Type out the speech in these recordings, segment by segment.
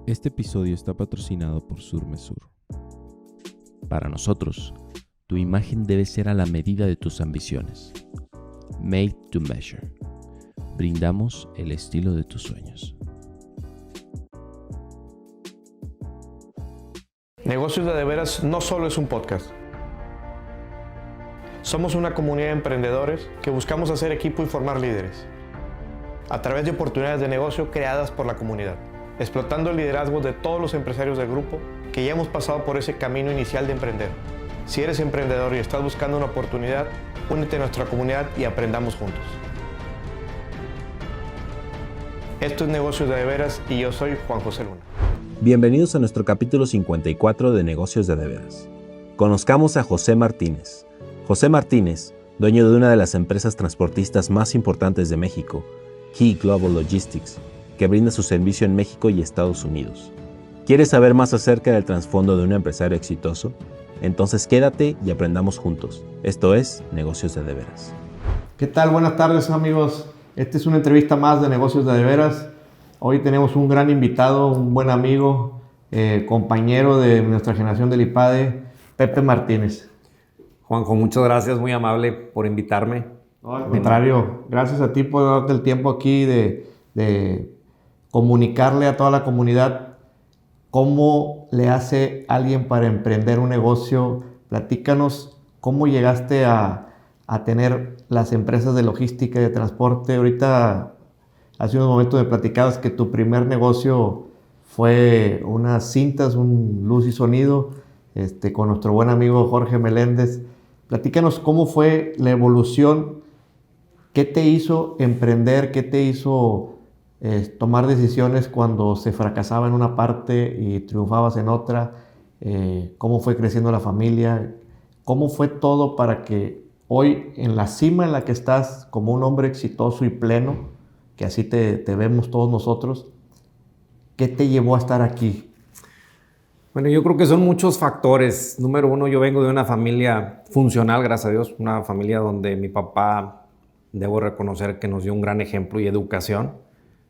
Este episodio está patrocinado por Surmesur. Para nosotros, tu imagen debe ser a la medida de tus ambiciones. Made to measure. Brindamos el estilo de tus sueños. Negocios de Veras no solo es un podcast. Somos una comunidad de emprendedores que buscamos hacer equipo y formar líderes a través de oportunidades de negocio creadas por la comunidad, explotando el liderazgo de todos los empresarios del grupo que ya hemos pasado por ese camino inicial de emprender. Si eres emprendedor y estás buscando una oportunidad, únete a nuestra comunidad y aprendamos juntos. Esto es Negocios de Veras y yo soy Juan José Luna. Bienvenidos a nuestro capítulo 54 de Negocios de Veras. Conozcamos a José Martínez. José Martínez, dueño de una de las empresas transportistas más importantes de México, Key Global Logistics, que brinda su servicio en México y Estados Unidos. ¿Quieres saber más acerca del trasfondo de un empresario exitoso? Entonces quédate y aprendamos juntos. Esto es Negocios de Veras. ¿Qué tal? Buenas tardes, amigos. Esta es una entrevista más de Negocios de Veras. Hoy tenemos un gran invitado, un buen amigo, compañero de nuestra generación del IPADE, Pepe Martínez. Juanjo, muchas gracias, muy amable por invitarme. No, al contrario, gracias a ti por darte el tiempo aquí de comunicarle a toda la comunidad cómo le hace alguien para emprender un negocio. Platícanos cómo llegaste a tener las empresas de logística y de transporte. Ahorita, hace unos momentos me platicabas que tu primer negocio fue unas cintas, un luz y sonido, con nuestro buen amigo Jorge Meléndez. Platícanos cómo fue la evolución, qué te hizo emprender, qué te hizo tomar decisiones cuando se fracasaba en una parte y triunfabas en otra, cómo fue creciendo la familia, cómo fue todo para que hoy en la cima en la que estás como un hombre exitoso y pleno, que así te vemos todos nosotros, ¿qué te llevó a estar aquí? Bueno, yo creo que son muchos factores. Número uno, yo vengo de una familia funcional, gracias a Dios, una familia donde mi papá, debo reconocer que nos dio un gran ejemplo y educación.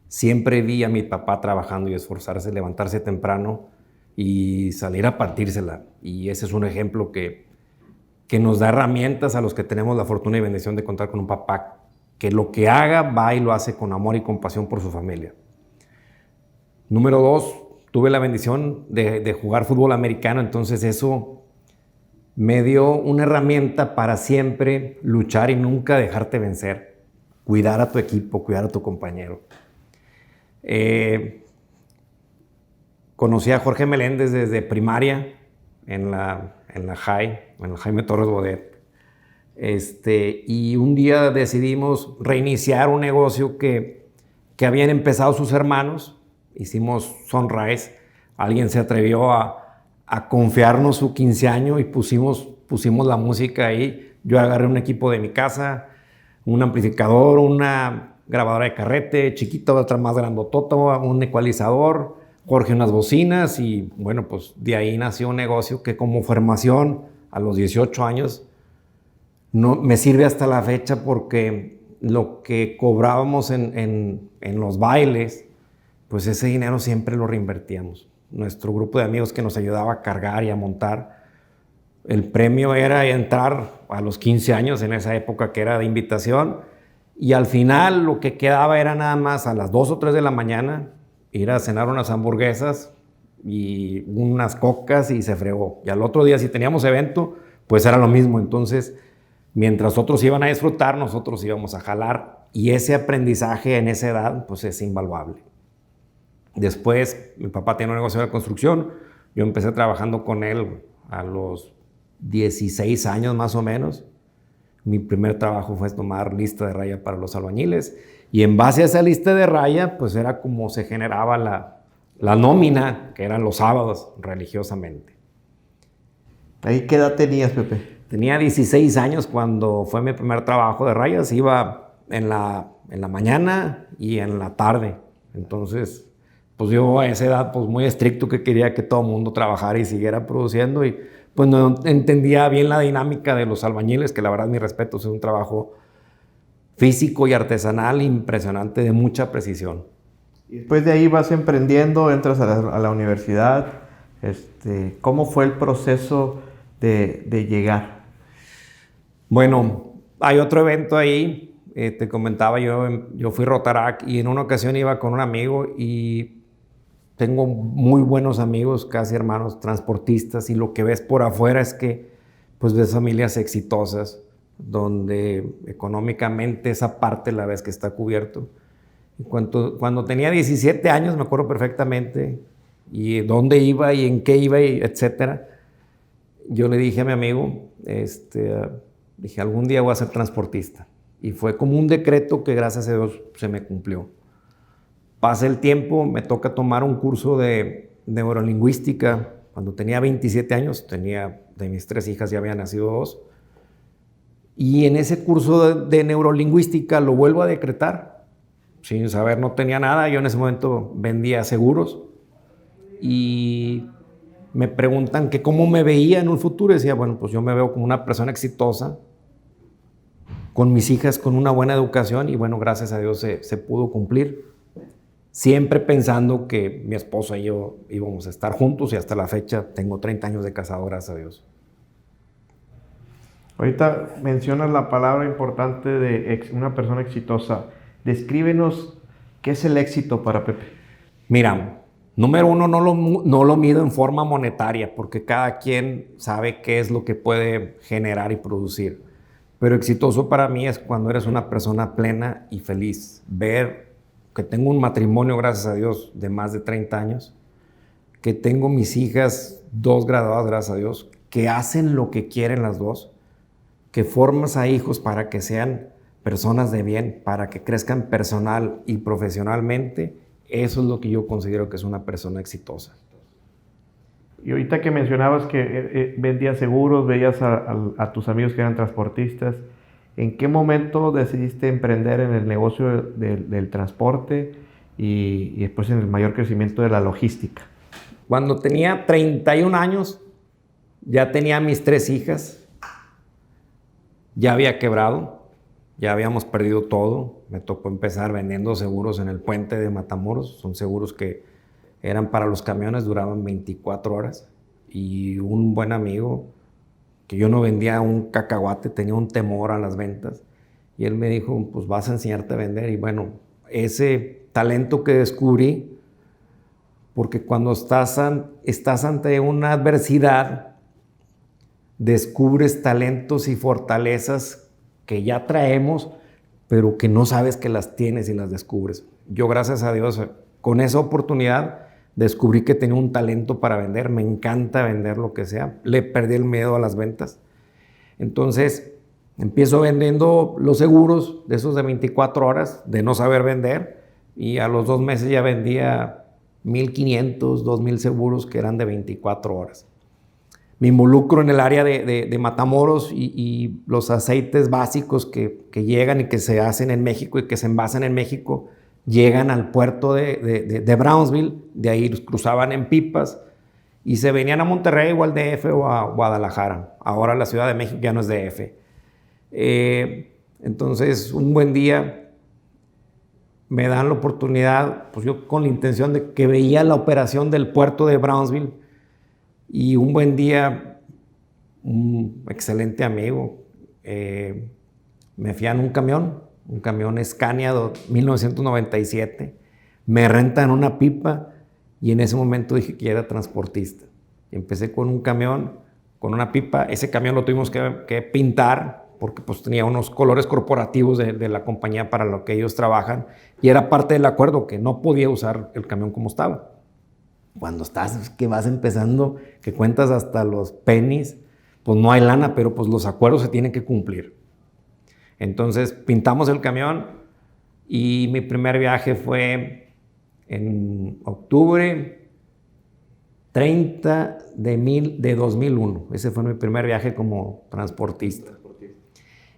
Siempre vi a mi papá trabajando y esforzarse, levantarse temprano y salir a partírsela. Y ese es un ejemplo que nos da herramientas a los que tenemos la fortuna y bendición de contar con un papá que lo que haga va y lo hace con amor y compasión por su familia. Número dos, tuve la bendición de jugar fútbol americano, entonces eso me dio una herramienta para siempre luchar y nunca dejarte vencer. Cuidar a tu equipo, cuidar a tu compañero. Conocí a Jorge Meléndez desde primaria en la Jaime Torres Bodet. Y un día decidimos reiniciar un negocio que habían empezado sus hermanos. Hicimos Sunrise. Alguien se atrevió a confiarnos su 15 años y pusimos la música ahí. Yo agarré un equipo de mi casa, un amplificador, una grabadora de carrete, chiquita, otra más grandotota, un ecualizador, Jorge unas bocinas y bueno, pues de ahí nació un negocio que como formación a los 18 años no, me sirve hasta la fecha porque lo que cobrábamos en los bailes, pues ese dinero siempre lo reinvertíamos. Nuestro grupo de amigos que nos ayudaba a cargar y a montar, el premio era entrar a los 15 años en esa época que era de invitación y al final lo que quedaba era nada más a las 2 o 3 de la mañana ir a cenar unas hamburguesas y unas cocas y se fregó. Y al otro día si teníamos evento, pues era lo mismo. Entonces, mientras otros iban a disfrutar, nosotros íbamos a jalar y ese aprendizaje en esa edad pues es invaluable. Después, mi papá tiene un negocio de construcción. Yo empecé trabajando con él a los 16 años más o menos. Mi primer trabajo fue tomar lista de raya para los albañiles. Y en base a esa lista de raya, pues era como se generaba la nómina, que eran los sábados, religiosamente. ¿Ahí qué edad tenías, Pepe? Tenía 16 años cuando fue mi primer trabajo de rayas. Iba en la mañana y en la tarde. Entonces, pues yo a esa edad pues muy estricto que quería que todo el mundo trabajara y siguiera produciendo y pues no entendía bien la dinámica de los albañiles, que la verdad, mi respeto, es un trabajo físico y artesanal impresionante de mucha precisión. Después de ahí vas emprendiendo, entras a la universidad. ¿Cómo fue el proceso de llegar? Bueno, hay otro evento ahí, te comentaba yo fui Rotaract y en una ocasión iba con un amigo y tengo muy buenos amigos, casi hermanos, transportistas, y lo que ves por afuera es que pues ves familias exitosas, donde económicamente esa parte la ves que está cubierto. Y cuando tenía 17 años, me acuerdo perfectamente, y dónde iba y en qué iba, y etcétera, yo le dije a mi amigo, dije, algún día voy a ser transportista. Y fue como un decreto que gracias a Dios se me cumplió. Pasa el tiempo, me toca tomar un curso de neurolingüística. Cuando tenía 27 años, de mis 3 hijas ya habían nacido 2. Y en ese curso de neurolingüística lo vuelvo a decretar. Sin saber, no tenía nada. Yo en ese momento vendía seguros. Y me preguntan que cómo me veía en un futuro. Y decía, bueno, pues yo me veo como una persona exitosa, con mis hijas, con una buena educación. Y bueno, gracias a Dios se pudo cumplir. Siempre pensando que mi esposa y yo íbamos a estar juntos, y hasta la fecha tengo 30 años de casado, gracias a Dios. Ahorita mencionas la palabra importante de una persona exitosa. Descríbenos qué es el éxito para Pepe. Mira, número uno, no lo mido en forma monetaria, porque cada quien sabe qué es lo que puede generar y producir. Pero exitoso para mí es cuando eres una persona plena y feliz. Ver que tengo un matrimonio, gracias a Dios, de más de 30 años, que tengo mis hijas, 2 graduadas, gracias a Dios, que hacen lo que quieren las 2, que formas a hijos para que sean personas de bien, para que crezcan personal y profesionalmente. Eso es lo que yo considero que es una persona exitosa. Y ahorita que mencionabas que vendías seguros, veías a tus amigos que eran transportistas, ¿en qué momento decidiste emprender en el negocio del transporte y después en el mayor crecimiento de la logística? Cuando tenía 31 años, ya tenía mis 3 hijas, ya había quebrado, ya habíamos perdido todo. Me tocó empezar vendiendo seguros en el puente de Matamoros. Son seguros que eran para los camiones, duraban 24 horas. Y un buen amigo, que yo no vendía un cacahuate, tenía un temor a las ventas. Y él me dijo, pues vas a enseñarte a vender. Y bueno, ese talento que descubrí, porque cuando estás ante una adversidad, descubres talentos y fortalezas que ya traemos, pero que no sabes que las tienes y las descubres. Yo, gracias a Dios, con esa oportunidad, descubrí que tenía un talento para vender. Me encanta vender lo que sea. Le perdí el miedo a las ventas. Entonces, empiezo vendiendo los seguros de esos de 24 horas, de no saber vender, y a los 2 meses ya vendía 1,500, 2,000 seguros que eran de 24 horas. Me involucro en el área de Matamoros y los aceites básicos que llegan y que se hacen en México y que se envasan en México, llegan al puerto de Brownsville. De ahí los cruzaban en pipas y se venían a Monterrey o al DF o a Guadalajara. Ahora la Ciudad de México ya no es DF. Entonces, un buen día me dan la oportunidad, pues yo con la intención de que veía la operación del puerto de Brownsville. Y un buen día, un excelente amigo, me fían un camión Scania 1997, me rentan una pipa y en ese momento dije que era transportista. Y empecé con un camión, con una pipa. Ese camión lo tuvimos que pintar porque pues tenía unos colores corporativos de la compañía para lo que ellos trabajan, y era parte del acuerdo que no podía usar el camión como estaba. Cuando que vas empezando, que cuentas hasta los pennies, pues no hay lana, pero pues los acuerdos se tienen que cumplir. Entonces pintamos el camión y mi primer viaje fue en octubre 30 de 2001. Ese fue mi primer viaje como transportista.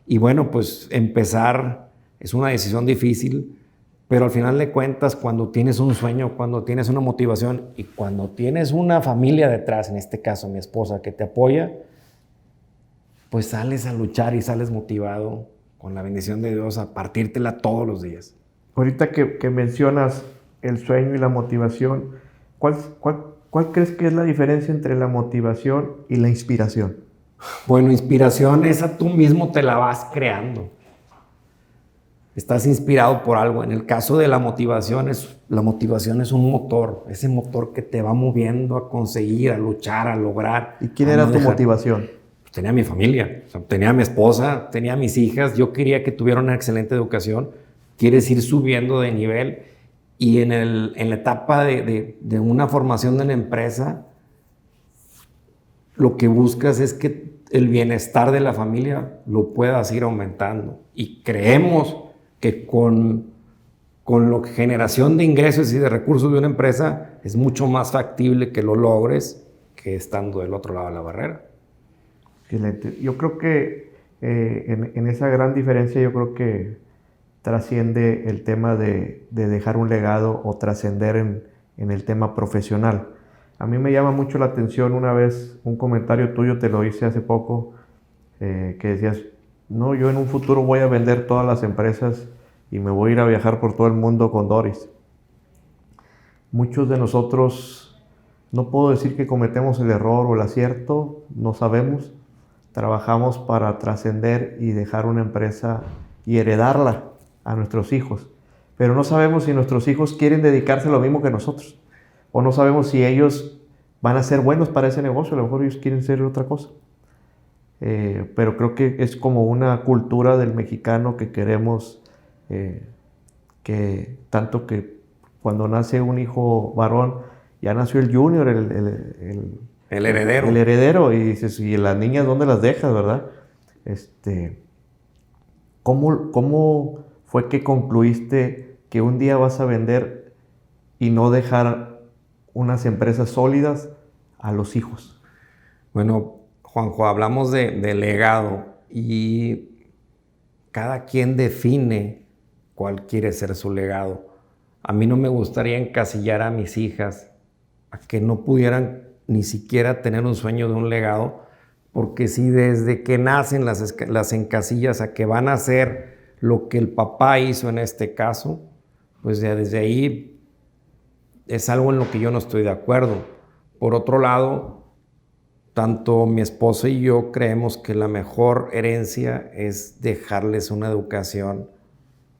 Y bueno, pues empezar es una decisión difícil, pero al final de cuentas, cuando tienes un sueño, cuando tienes una motivación y cuando tienes una familia detrás, en este caso mi esposa, que te apoya, pues sales a luchar y sales motivado con la bendición de Dios a partírtela todos los días. Ahorita que mencionas el sueño y la motivación, ¿cuál crees que es la diferencia entre la motivación y la inspiración? Bueno, inspiración esa tú mismo te la vas creando. Estás inspirado por algo. En el caso de la motivación es un motor, ese motor que te va moviendo a conseguir, a luchar, a lograr. ¿Y quién era tu motivación? Pues tenía mi familia, o sea, tenía a mi esposa, tenía a mis hijas. Yo quería que tuvieran una excelente educación. Quieres ir subiendo de nivel y en la etapa de una formación de una empresa, lo que buscas es que el bienestar de la familia lo puedas ir aumentando. Y creemos que con la generación de ingresos y de recursos de una empresa es mucho más factible que lo logres que estando del otro lado de la barrera. Excelente. Yo creo que en esa gran diferencia, yo creo que trasciende el tema de dejar un legado o trascender en el tema profesional. A mí me llama mucho la atención una vez un comentario tuyo, te lo hice hace poco, que decías, no, yo en un futuro voy a vender todas las empresas y me voy a ir a viajar por todo el mundo con Doris. Muchos de nosotros, no puedo decir que cometemos el error o el acierto, no sabemos. Trabajamos para trascender y dejar una empresa y heredarla a nuestros hijos. Pero no sabemos si nuestros hijos quieren dedicarse a lo mismo que nosotros. O no sabemos si ellos van a ser buenos para ese negocio. A lo mejor ellos quieren ser otra cosa. Pero creo que es como una cultura del mexicano que queremos que tanto que cuando nace un hijo varón, ya nació el junior, el heredero. El heredero, y dices, ¿y las niñas dónde las dejas, verdad? ¿Cómo fue que concluiste que un día vas a vender y no dejar unas empresas sólidas a los hijos? Bueno, Juanjo, hablamos de legado y cada quien define cuál quiere ser su legado. A mí no me gustaría encasillar a mis hijas a que no pudieran ni siquiera tener un sueño de un legado, porque si desde que nacen las encasillas a que van a hacer lo que el papá hizo en este caso, pues ya desde ahí es algo en lo que yo no estoy de acuerdo. Por otro lado, tanto mi esposa y yo creemos que la mejor herencia es dejarles una educación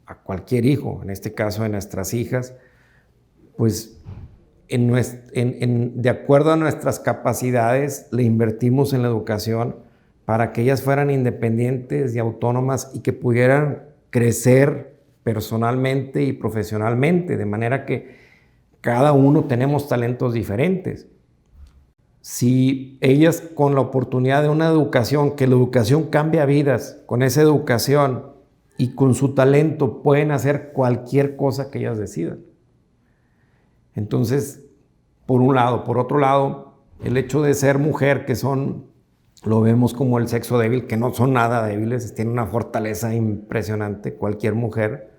a cualquier hijo, en este caso de nuestras hijas, pues de acuerdo a nuestras capacidades le invertimos en la educación para que ellas fueran independientes y autónomas y que pudieran crecer personalmente y profesionalmente, de manera que cada uno tenemos talentos diferentes. Si ellas con la oportunidad de una educación, que la educación cambia vidas, con esa educación y con su talento pueden hacer cualquier cosa que ellas decidan. Entonces, por un lado. Por otro lado, el hecho de ser mujer, lo vemos como el sexo débil, que no son nada débiles, tienen una fortaleza impresionante, cualquier mujer,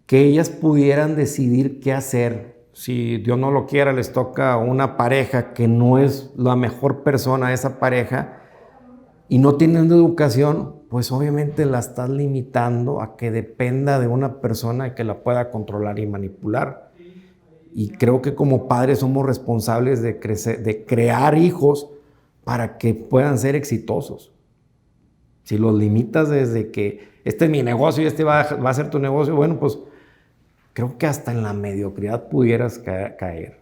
que ellas pudieran decidir qué hacer. Si Dios no lo quiera, les toca una pareja que no es la mejor persona, esa pareja, y no tienen educación, pues obviamente la estás limitando a que dependa de una persona que la pueda controlar y manipular. Y creo que como padres somos responsables de crear hijos para que puedan ser exitosos. Si los limitas desde que este es mi negocio y este va a ser tu negocio, bueno, pues creo que hasta en la mediocridad pudieras caer.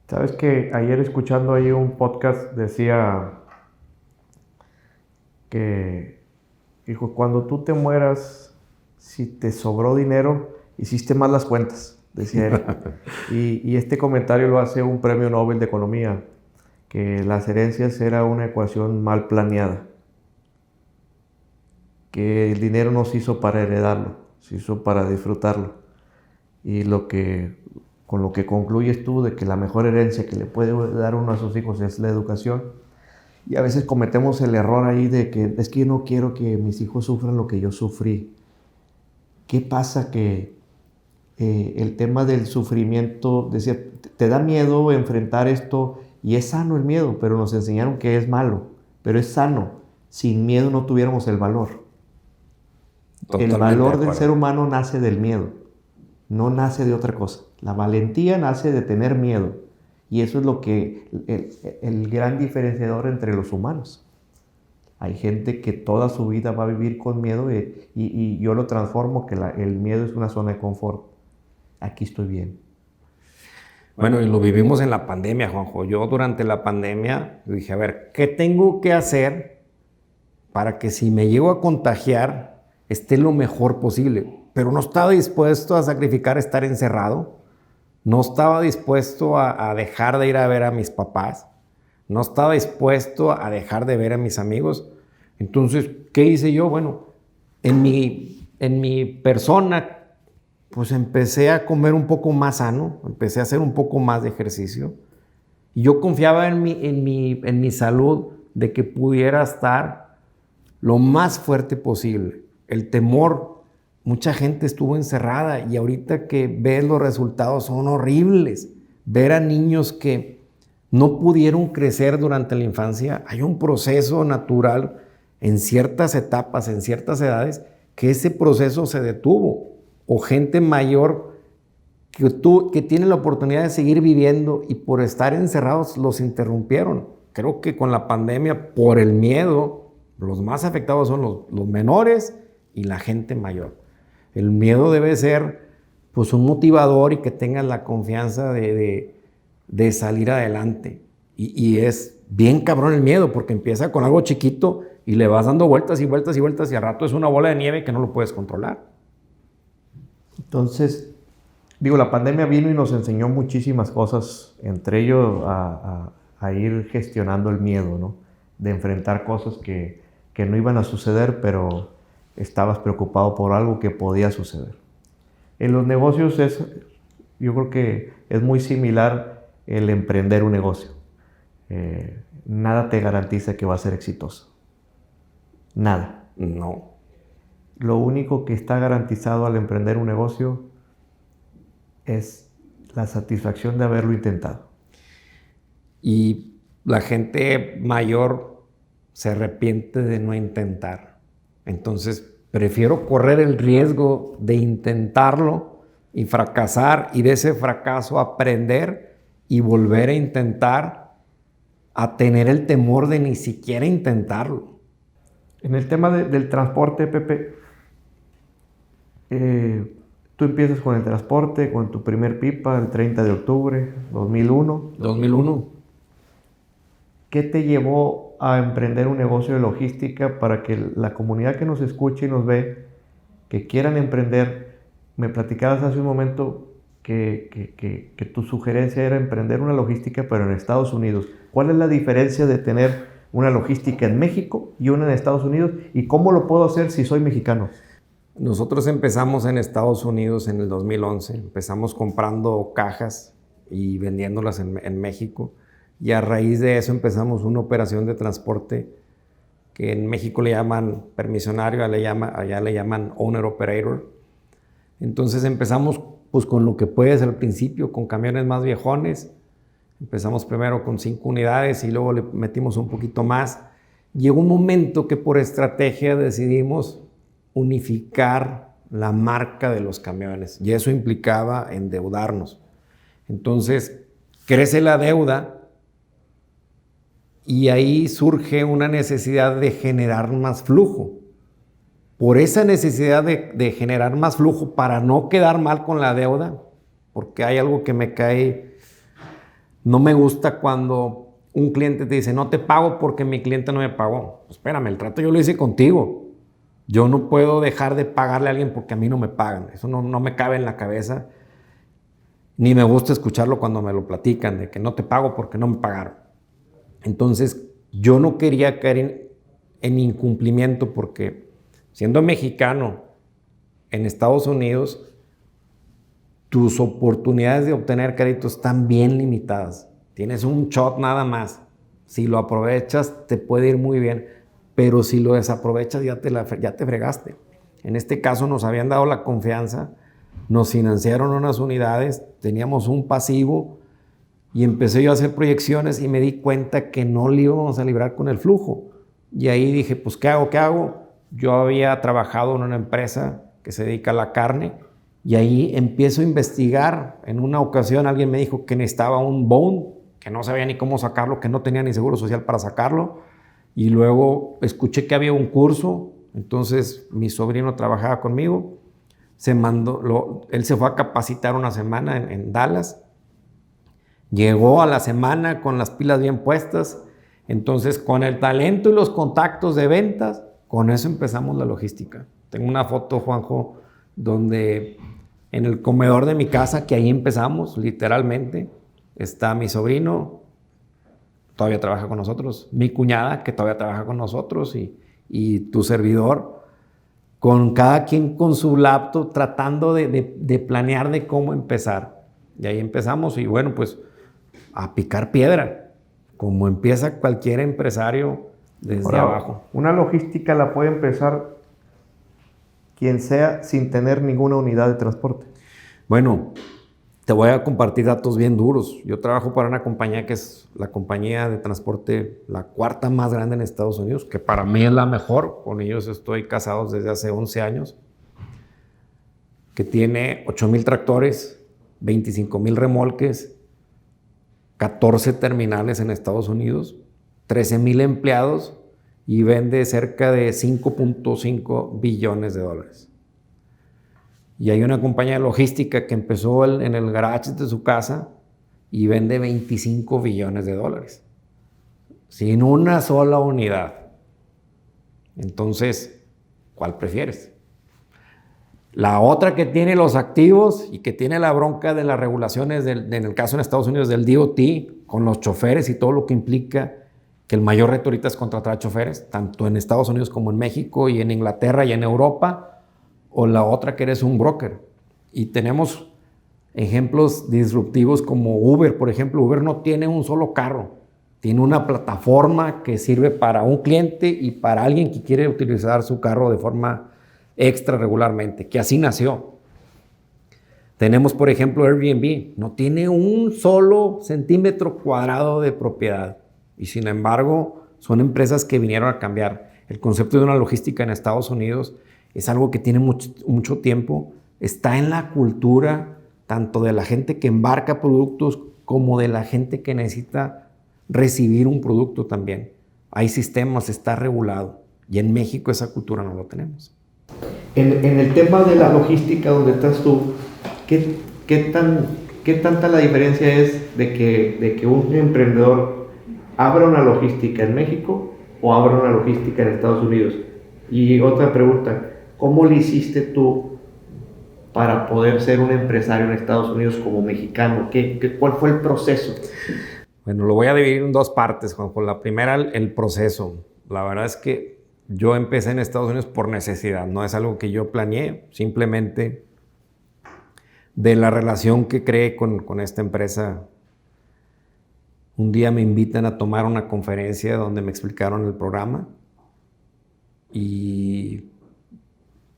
Sabes que ayer escuchando ahí un podcast decía que, hijo, cuando tú te mueras, si te sobró dinero, hiciste mal las cuentas, decía él. y este comentario lo hace un premio Nobel de Economía, que las herencias era una ecuación mal planeada, que el dinero no se hizo para heredarlo, se hizo para disfrutarlo. Y con lo que concluyes tú de que la mejor herencia que le puede dar uno a sus hijos es la educación. Y a veces cometemos el error ahí de que es que yo no quiero que mis hijos sufran lo que yo sufrí. ¿Qué pasa? Que el tema del sufrimiento, decía, te da miedo enfrentar esto, y es sano el miedo, pero nos enseñaron que es malo, pero es sano. Sin miedo no tuviéramos el valor. El valor del ser humano nace del miedo. no nace de otra cosa. La valentía nace de tener miedo. Y eso es lo que el gran diferenciador entre los humanos. Hay gente que toda su vida va a vivir con miedo y yo lo transformo que el miedo es una zona de confort. Aquí estoy bien. Bueno, y lo vivimos en la pandemia, Juanjo. Yo durante la pandemia dije, a ver, ¿qué tengo que hacer para que si me llego a contagiar esté lo mejor posible? Pero no estaba dispuesto a sacrificar estar encerrado. No estaba dispuesto a dejar de ir a ver a mis papás. No estaba dispuesto a dejar de ver a mis amigos. Entonces, ¿qué hice yo? Bueno, en mi persona, pues empecé a comer un poco más sano, empecé a hacer un poco más de ejercicio. Y yo confiaba en mi salud de que pudiera estar lo más fuerte posible. El temor, mucha gente estuvo encerrada y ahorita que ves los resultados son horribles. Ver a niños que no pudieron crecer durante la infancia, hay un proceso natural en ciertas etapas, en ciertas edades, que ese proceso se detuvo. O gente mayor que tiene la oportunidad de seguir viviendo y por estar encerrados los interrumpieron. Creo que con la pandemia, por el miedo, los más afectados son los menores y la gente mayor. El miedo debe ser pues un motivador y que tengas la confianza de salir adelante. Y es bien cabrón el miedo porque empieza con algo chiquito y le vas dando vueltas y vueltas y vueltas y al rato es una bola de nieve que no lo puedes controlar. Entonces, la pandemia vino y nos enseñó muchísimas cosas, entre ellos a ir gestionando el miedo, ¿no? De enfrentar cosas que no iban a suceder, pero estabas preocupado por algo que podía suceder. En los negocios yo creo que es muy similar el emprender un negocio. Nada te garantiza que va a ser exitoso. Nada. No. Lo único que está garantizado al emprender un negocio es la satisfacción de haberlo intentado. Y la gente mayor se arrepiente de no intentar. Entonces, prefiero correr el riesgo de intentarlo y fracasar y de ese fracaso aprender y volver a intentar a tener el temor de ni siquiera intentarlo. En el tema del transporte, Pepe, tú empiezas con el transporte, con tu primer pipa el 30 de octubre 2001. 2001. ¿Qué te llevó a emprender un negocio de logística para que la comunidad que nos escuche y nos ve, que quieran emprender? Me platicabas hace un momento que tu sugerencia era emprender una logística, pero en Estados Unidos. ¿Cuál es la diferencia de tener una logística en México y una en Estados Unidos? ¿Y cómo lo puedo hacer si soy mexicano? Nosotros empezamos en Estados Unidos en el 2011. Empezamos comprando cajas y vendiéndolas en México. Y a raíz de eso empezamos una operación de transporte que en México le llaman permisionario, allá le llaman owner operator. Entonces empezamos pues con lo que puedes al principio, con camiones más viejones. Empezamos primero con 5 unidades y luego le metimos un poquito más. Llegó un momento que por estrategia decidimos unificar la marca de los camiones y eso implicaba endeudarnos. Entonces crece la deuda y ahí surge una necesidad de generar más flujo. Por esa necesidad de generar más flujo para no quedar mal con la deuda, porque hay algo que me cae, no me gusta cuando un cliente te dice, no te pago porque mi cliente no me pagó. Pues espérame, el trato yo lo hice contigo. Yo no puedo dejar de pagarle a alguien porque a mí no me pagan. Eso no me cabe en la cabeza. Ni me gusta escucharlo cuando me lo platican, de que no te pago porque no me pagaron. Entonces, yo no quería caer en incumplimiento porque siendo mexicano en Estados Unidos, tus oportunidades de obtener crédito están bien limitadas. Tienes un shot nada más. Si lo aprovechas, te puede ir muy bien. Pero si lo desaprovechas, ya te fregaste. En este caso nos habían dado la confianza, nos financiaron unas unidades, teníamos un pasivo y empecé yo a hacer proyecciones y me di cuenta que no le íbamos a librar con el flujo. Y ahí dije, pues, ¿qué hago? Yo había trabajado en una empresa que se dedica a la carne Y ahí empiezo a investigar. En una ocasión alguien me dijo que necesitaba un bone, que no sabía ni cómo sacarlo, que no tenía ni seguro social para sacarlo. Y luego escuché que había un curso. Entonces mi sobrino trabajaba conmigo. Él se fue a capacitar una semana en Dallas. Llegó a la semana con las pilas bien puestas. Entonces, con el talento y los contactos de ventas, con eso empezamos la logística. Tengo una foto, Juanjo, donde en el comedor de mi casa, que ahí empezamos, literalmente, está mi sobrino, todavía trabaja con nosotros, mi cuñada, que todavía trabaja con nosotros, y tu servidor, con cada quien con su laptop, tratando de planear de cómo empezar. Y ahí empezamos, y bueno, pues a picar piedra, como empieza cualquier empresario desde abajo. Una logística la puede empezar quien sea sin tener ninguna unidad de transporte. Bueno, te voy a compartir datos bien duros. Yo trabajo para una compañía que es la compañía de transporte, la cuarta más grande en Estados Unidos, que para mí es la mejor. Con ellos estoy casado desde hace 11 años, que tiene 8,000 tractores, 25,000 remolques, 14 terminales en Estados Unidos, 13,000 empleados y vende cerca de 5.5 billones de dólares. Y hay una compañía de logística que empezó en el garage de su casa y vende 25 billones de dólares. Sin una sola unidad. Entonces, ¿cuál prefieres? La otra que tiene los activos y que tiene la bronca de las regulaciones, en el caso en Estados Unidos del DOT, con los choferes y todo lo que implica, que el mayor reto ahorita es contratar choferes, tanto en Estados Unidos como en México y en Inglaterra y en Europa, o la otra que eres un broker. Y tenemos ejemplos disruptivos como Uber, por ejemplo. Uber no tiene un solo carro, tiene una plataforma que sirve para un cliente y para alguien que quiere utilizar su carro de forma extra regularmente, que así nació. Tenemos, por ejemplo, Airbnb, no tiene un solo centímetro cuadrado de propiedad y sin embargo son empresas que vinieron a cambiar. El concepto de una logística en Estados Unidos es algo que tiene mucho tiempo, está en la cultura tanto de la gente que embarca productos como de la gente que necesita recibir un producto también. Hay sistemas, está regulado y en México esa cultura no lo tenemos. En el tema de la logística donde estás tú, ¿qué tanta la diferencia es de que un emprendedor abra una logística en México o abra una logística en Estados Unidos? Y otra pregunta, ¿cómo le hiciste tú para poder ser un empresario en Estados Unidos como mexicano? ¿Cuál fue el proceso? Bueno, lo voy a dividir en dos partes, Juanjo. La primera, el proceso. La verdad es que yo empecé en Estados Unidos por necesidad, no es algo que yo planeé, simplemente de la relación que creé con esta empresa. Un día me invitan a tomar una conferencia donde me explicaron el programa y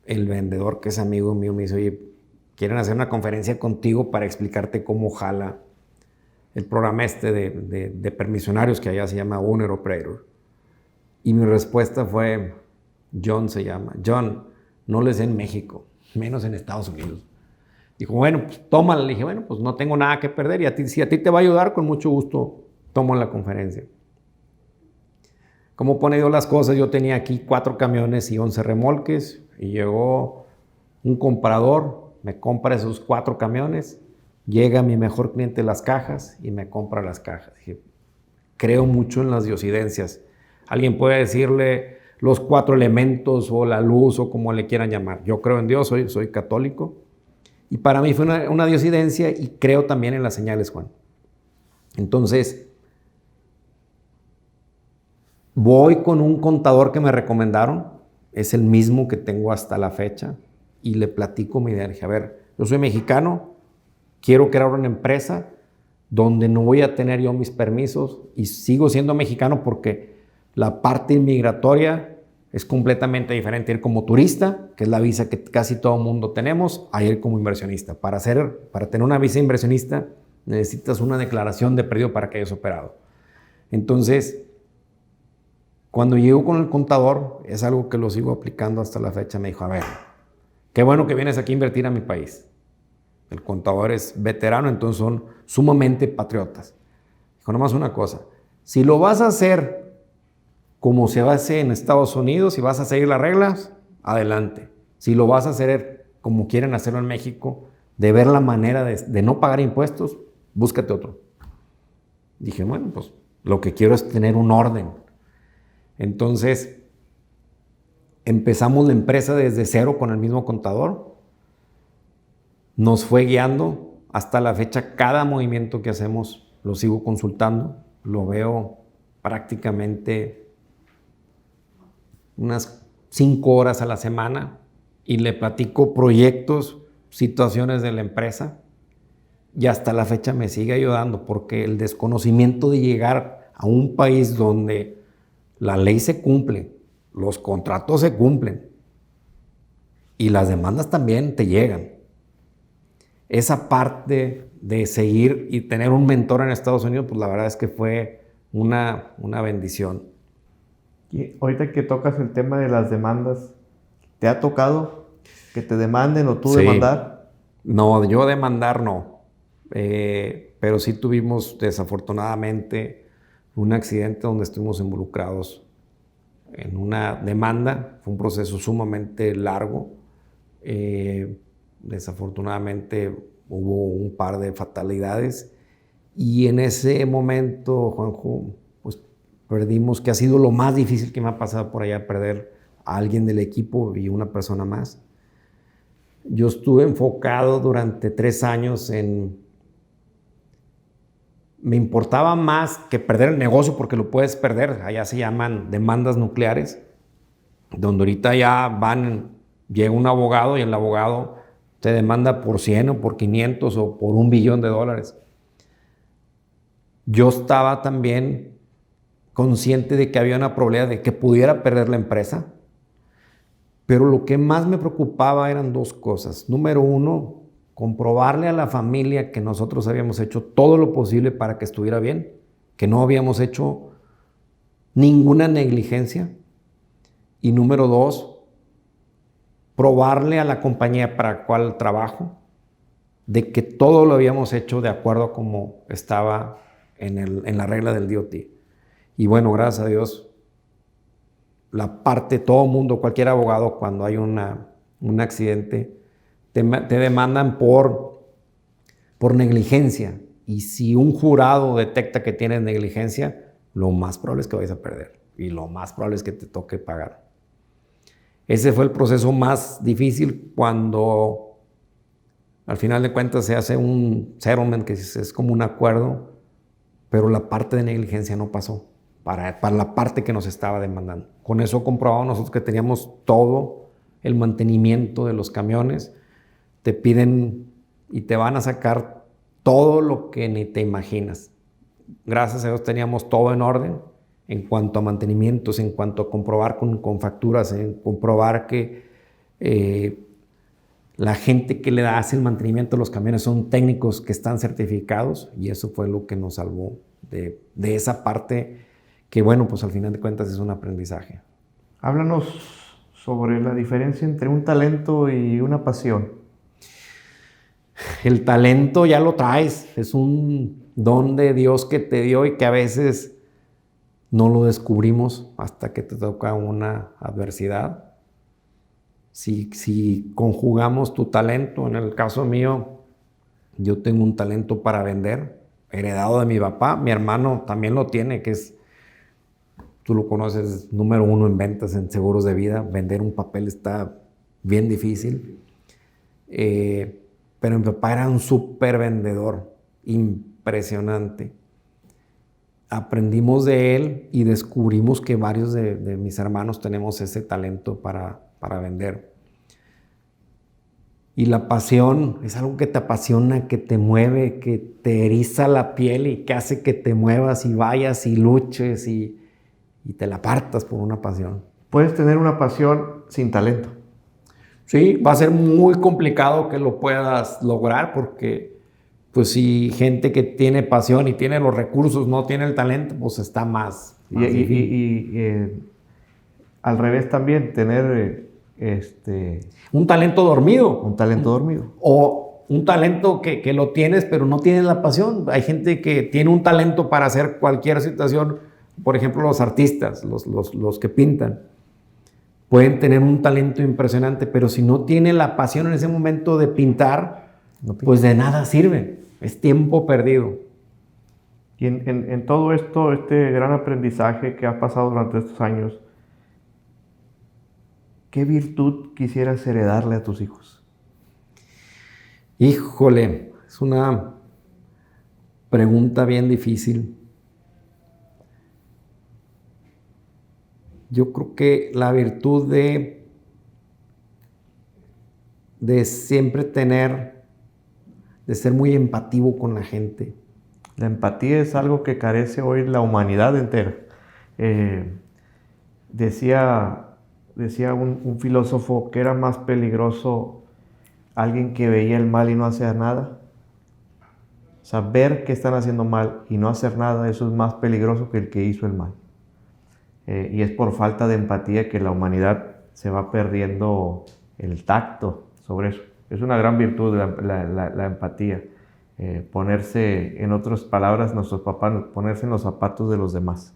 el vendedor, que es amigo mío, me dice, oye, quieren hacer una conferencia contigo para explicarte cómo jala el programa de permisionarios que allá se llama Owner Operator. Y mi respuesta fue, John se llama, John, no les en México, menos en Estados Unidos. Dijo, bueno, pues tómala. Le dije, bueno, pues no tengo nada que perder y si a ti te va a ayudar, con mucho gusto tomo la conferencia. ¿Cómo pone yo las cosas? Yo tenía aquí 4 camiones y 11 remolques y llegó un comprador, me compra esos 4 camiones, llega mi mejor cliente las cajas y me compra las cajas. Dije, creo mucho en las diosidencias. Alguien puede decirle los 4 elementos o la luz o como le quieran llamar. Yo creo en Dios, soy católico. Y para mí fue una diosidencia y creo también en las señales, Juan. Entonces, voy con un contador que me recomendaron, es el mismo que tengo hasta la fecha, y le platico mi idea. Le dije, a ver, yo soy mexicano, quiero crear una empresa donde no voy a tener yo mis permisos y sigo siendo mexicano porque la parte inmigratoria es completamente diferente. Ir como turista, que es la visa que casi todo el mundo tenemos, a ir como inversionista. Para tener una visa inversionista necesitas una declaración de periodo para que hayas operado. Entonces, cuando llego con el contador, es algo que lo sigo aplicando hasta la fecha, me dijo, a ver, qué bueno que vienes aquí a invertir a mi país. el contador es veterano, entonces son sumamente patriotas. Dijo nomás una cosa, si lo vas a hacer como se hace en Estados Unidos y vas a seguir las reglas, adelante. Si lo vas a hacer como quieren hacerlo en México, de ver la manera de no pagar impuestos, búscate otro. Dije, bueno, pues lo que quiero es tener un orden. Entonces, empezamos la empresa desde cero con el mismo contador. Nos fue guiando hasta la fecha. Cada movimiento que hacemos lo sigo consultando. Lo veo prácticamente unas 5 horas a la semana y le platico proyectos, situaciones de la empresa. Y hasta la fecha me sigue ayudando porque el desconocimiento de llegar a un país donde la ley se cumple, los contratos se cumplen y las demandas también te llegan. Esa parte de seguir y tener un mentor en Estados Unidos, pues la verdad es que fue una bendición. Y ahorita que tocas el tema de las demandas, ¿te ha tocado que te demanden o tú demandar? No, yo demandar no. Pero sí tuvimos desafortunadamente un accidente donde estuvimos involucrados en una demanda. Fue un proceso sumamente largo. Desafortunadamente hubo un par de fatalidades y en ese momento, Juanjo, pues perdimos, que ha sido lo más difícil que me ha pasado por allá, perder a alguien del equipo y una persona más. Yo estuve enfocado durante 3 años en... Me importaba más que perder el negocio, porque lo puedes perder. Allá se llaman demandas nucleares, donde ahorita ya llega un abogado y el abogado te demanda por 100 o por 500 o por $1 billón. Yo estaba también consciente de que había una probabilidad de que pudiera perder la empresa, pero lo que más me preocupaba eran 2 cosas. Número 1, comprobarle a la familia que nosotros habíamos hecho todo lo posible para que estuviera bien, que no habíamos hecho ninguna negligencia. Y número 2, probarle a la compañía para la cual trabajo de que todo lo habíamos hecho de acuerdo a como estaba en la regla del DOT. Y bueno, gracias a Dios, todo mundo, cualquier abogado, cuando hay un accidente, te demandan por negligencia. Y si un jurado detecta que tienes negligencia, lo más probable es que vayas a perder. Y lo más probable es que te toque pagar. Ese fue el proceso más difícil, cuando al final de cuentas se hace un settlement, que es como un acuerdo, pero la parte de negligencia no pasó para la parte que nos estaba demandando. Con eso comprobamos nosotros que teníamos todo el mantenimiento de los camiones. Te piden y te van a sacar todo lo que ni te imaginas. Gracias a Dios teníamos todo en orden en cuanto a mantenimientos, en cuanto a comprobar con facturas, en comprobar que la gente que le hace el mantenimiento de los camiones son técnicos que están certificados, y eso fue lo que nos salvó de esa parte que, bueno, pues al final de cuentas es un aprendizaje. Háblanos sobre la diferencia entre un talento y una pasión. El talento ya lo traes, es un don de Dios que te dio y que a veces no lo descubrimos hasta que te toca una adversidad. Si conjugamos tu talento, en el caso mío, yo tengo un talento para vender, heredado de mi papá. Mi hermano también lo tiene, que es, tú lo conoces, número 1 en ventas en seguros de vida. Vender un papel está bien difícil. Pero mi papá era un súper vendedor, impresionante. Aprendimos de él y descubrimos que varios de mis hermanos tenemos ese talento para vender. Y la pasión es algo que te apasiona, que te mueve, que te eriza la piel y que hace que te muevas y vayas y luches y te la partas por una pasión. Puedes tener una pasión sin talento. Sí, va a ser muy complicado que lo puedas lograr, porque pues si gente que tiene pasión y tiene los recursos no tiene el talento, pues está más difícil. Al revés también, tener un talento dormido. un talento dormido. O un talento que lo tienes, pero no tienes la pasión. Hay gente que tiene un talento para hacer cualquier situación. Por ejemplo, los artistas, los que pintan, pueden tener un talento impresionante, pero si no tiene la pasión en ese momento de pintar, pues de nada sirve. Es tiempo perdido. Y en todo esto, este gran aprendizaje que has pasado durante estos años, ¿qué virtud quisieras heredarle a tus hijos? Híjole, es una pregunta bien difícil. Yo creo que la virtud de siempre de ser muy empativo con la gente. La empatía es algo que carece hoy la humanidad entera. Decía un filósofo que era más peligroso alguien que veía el mal y no hacía nada. O sea, ver que están haciendo mal y no hacer nada, eso es más peligroso que el que hizo el mal. Y es por falta de empatía que la humanidad se va perdiendo el tacto sobre eso. Es una gran virtud la empatía. Ponerse, en otras palabras, nuestros papás, ponerse en los zapatos de los demás.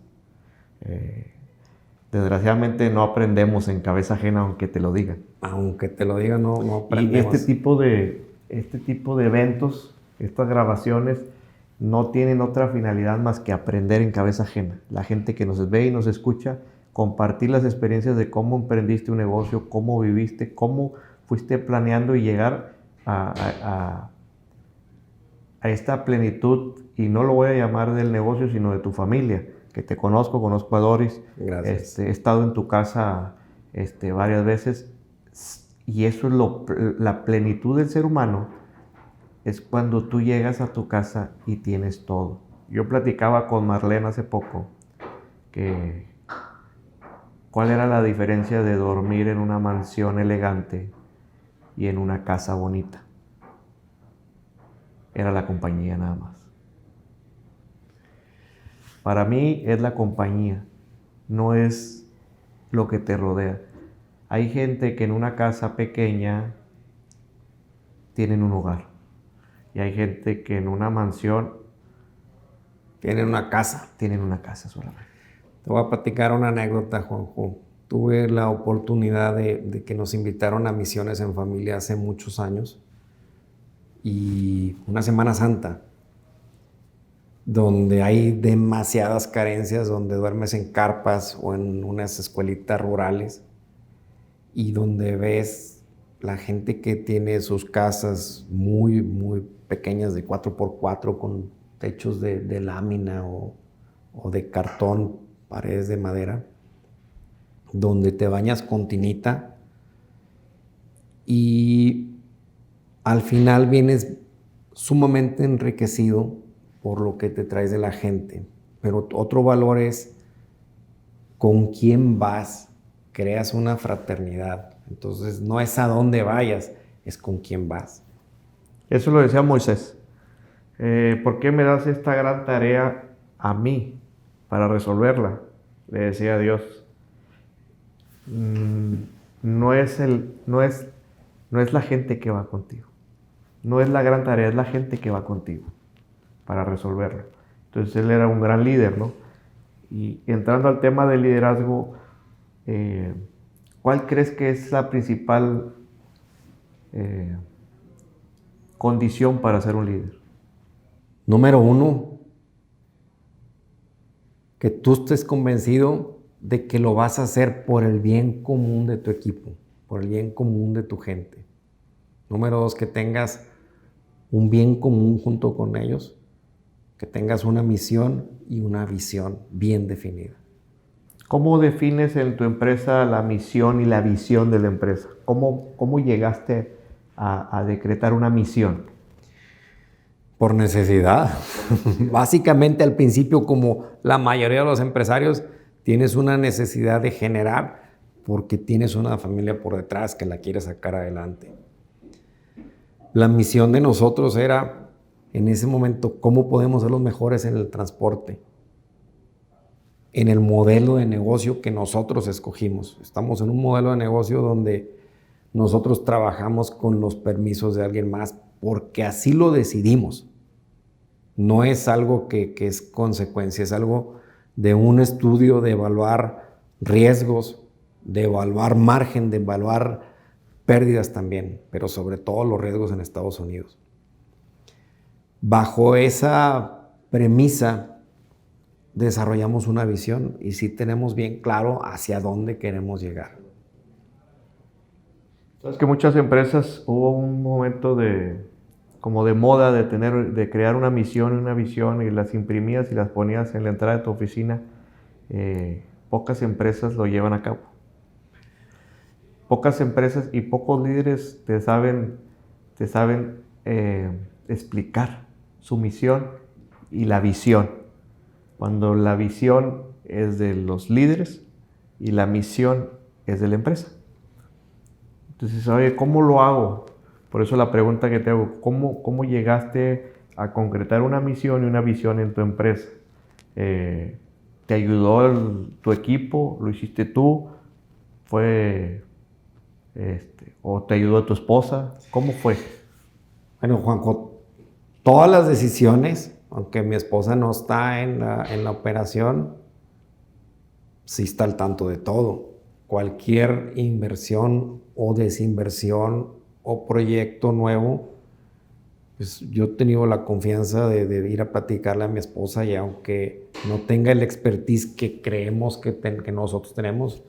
Desgraciadamente no aprendemos en cabeza ajena aunque te lo digan. Aunque te lo digan, no aprendemos. Y este tipo de eventos, estas grabaciones, no tienen otra finalidad más que aprender en cabeza ajena. La gente que nos ve y nos escucha, compartir las experiencias de cómo emprendiste un negocio, cómo viviste, cómo fuiste planeando y llegar a esta plenitud, y no lo voy a llamar del negocio, sino de tu familia, que te conozco a Doris. Gracias. He estado en tu casa varias veces, y eso es la plenitud del ser humano, es cuando tú llegas a tu casa y tienes todo. Yo platicaba con Marlene hace poco que cuál era la diferencia de dormir en una mansión elegante y en una casa bonita. Era la compañía nada más. Para mí es la compañía, no es lo que te rodea. Hay gente que en una casa pequeña tienen un hogar. Y hay gente que en una mansión tienen una casa. Tienen una casa solamente. Te voy a platicar una anécdota, Juanjo. Tuve la oportunidad de que nos invitaron a misiones en familia hace muchos años. Y una Semana Santa, donde hay demasiadas carencias, donde duermes en carpas o en unas escuelitas rurales, y donde ves la gente que tiene sus casas muy, muy pequeñas de 4x4 con techos de lámina o de cartón, paredes de madera, donde te bañas con tinita y al final vienes sumamente enriquecido por lo que te traes de la gente. Pero otro valor es con quién vas, creas una fraternidad. Entonces no es a dónde vayas, es con quién vas. Eso lo decía Moisés. ¿Por qué me das esta gran tarea a mí para resolverla? Le decía a Dios. No es la gente que va contigo. No es la gran tarea, es la gente que va contigo para resolverlo. Entonces él era un gran líder, ¿no? Y entrando al tema del liderazgo, ¿cuál crees que es la principal condición para ser un líder? Número 1, que tú estés convencido de que lo vas a hacer por el bien común de tu equipo, por el bien común de tu gente. Número 2, que tengas un bien común junto con ellos, que tengas una misión y una visión bien definida. ¿Cómo defines en tu empresa la misión y la visión de la empresa? ¿Cómo llegaste a decretar una misión? Por necesidad. Básicamente al principio, como la mayoría de los empresarios, tienes una necesidad de generar porque tienes una familia por detrás que la quiere sacar adelante. La misión de nosotros era, en ese momento, cómo podemos ser los mejores en el transporte, en el modelo de negocio que nosotros escogimos. Estamos en un modelo de negocio donde nosotros trabajamos con los permisos de alguien más porque así lo decidimos. No es algo que es consecuencia, es algo de un estudio, de evaluar riesgos, de evaluar margen, de evaluar pérdidas también, pero sobre todo los riesgos en Estados Unidos. Bajo esa premisa desarrollamos una visión y sí tenemos bien claro hacia dónde queremos llegar. Sabes que muchas empresas hubo un momento como de moda de crear una misión y una visión y las imprimías y las ponías en la entrada de tu oficina. Pocas empresas lo llevan a cabo. Pocas empresas y pocos líderes te saben explicar su misión y la visión. Cuando la visión es de los líderes y la misión es de la empresa. Entonces, oye, ¿cómo lo hago? Por eso la pregunta que te hago, ¿cómo llegaste a concretar una misión y una visión en tu empresa? ¿Te ayudó tu equipo? ¿Lo hiciste tú? ¿O te ayudó tu esposa? ¿Cómo fue? Bueno, Juanjo, todas las decisiones, aunque mi esposa no está en la operación, sí está al tanto de todo. Cualquier inversión o desinversión o proyecto nuevo, pues yo he tenido la confianza de ir a platicarle a mi esposa y aunque no tenga el expertise que creemos que nosotros tenemos,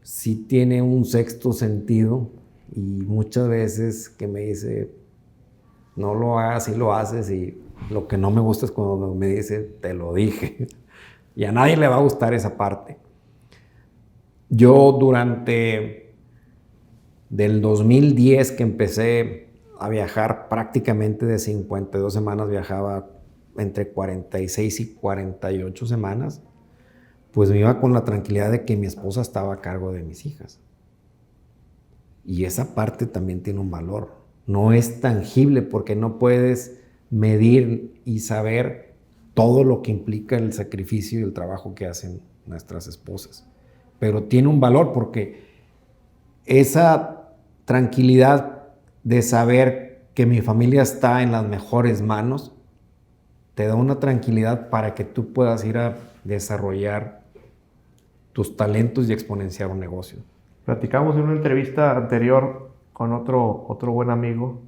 sí tiene un sexto sentido y muchas veces que me dice, no lo hagas y lo haces, y lo que no me gusta es cuando me dice, te lo dije. Y a nadie le va a gustar esa parte. Yo durante del 2010 que empecé a viajar, prácticamente de 52 semanas viajaba entre 46 y 48 semanas, pues me iba con la tranquilidad de que mi esposa estaba a cargo de mis hijas. Y esa parte también tiene un valor. No es tangible porque no puedes medir y saber todo lo que implica el sacrificio y el trabajo que hacen nuestras esposas. Pero tiene un valor porque esa tranquilidad de saber que mi familia está en las mejores manos te da una tranquilidad para que tú puedas ir a desarrollar tus talentos y exponenciar un negocio. Platicamos en una entrevista anterior con otro buen amigo,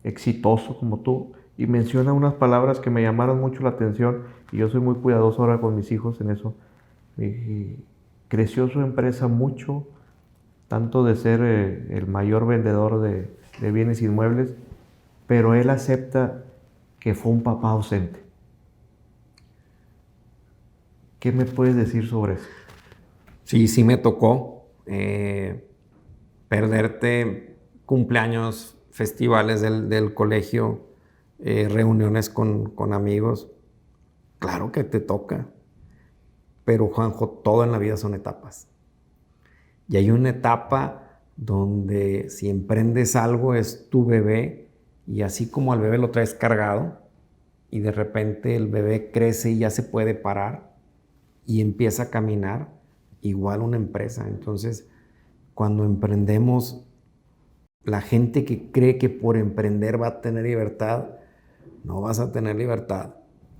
exitoso como tú, y menciona unas palabras que me llamaron mucho la atención y yo soy muy cuidadoso ahora con mis hijos en eso. Creció su empresa mucho, tanto de ser el mayor vendedor de bienes inmuebles, pero él acepta que fue un papá ausente. ¿Qué me puedes decir sobre eso? Sí me tocó perderte cumpleaños, festivales del colegio, reuniones con amigos. Claro que te toca, pero Juanjo, todo en la vida son etapas. Y hay una etapa donde si emprendes algo es tu bebé y así como al bebé lo traes cargado y de repente el bebé crece y ya se puede parar y empieza a caminar, igual una empresa. Entonces, cuando emprendemos, la gente que cree que por emprender va a tener libertad, no vas a tener libertad.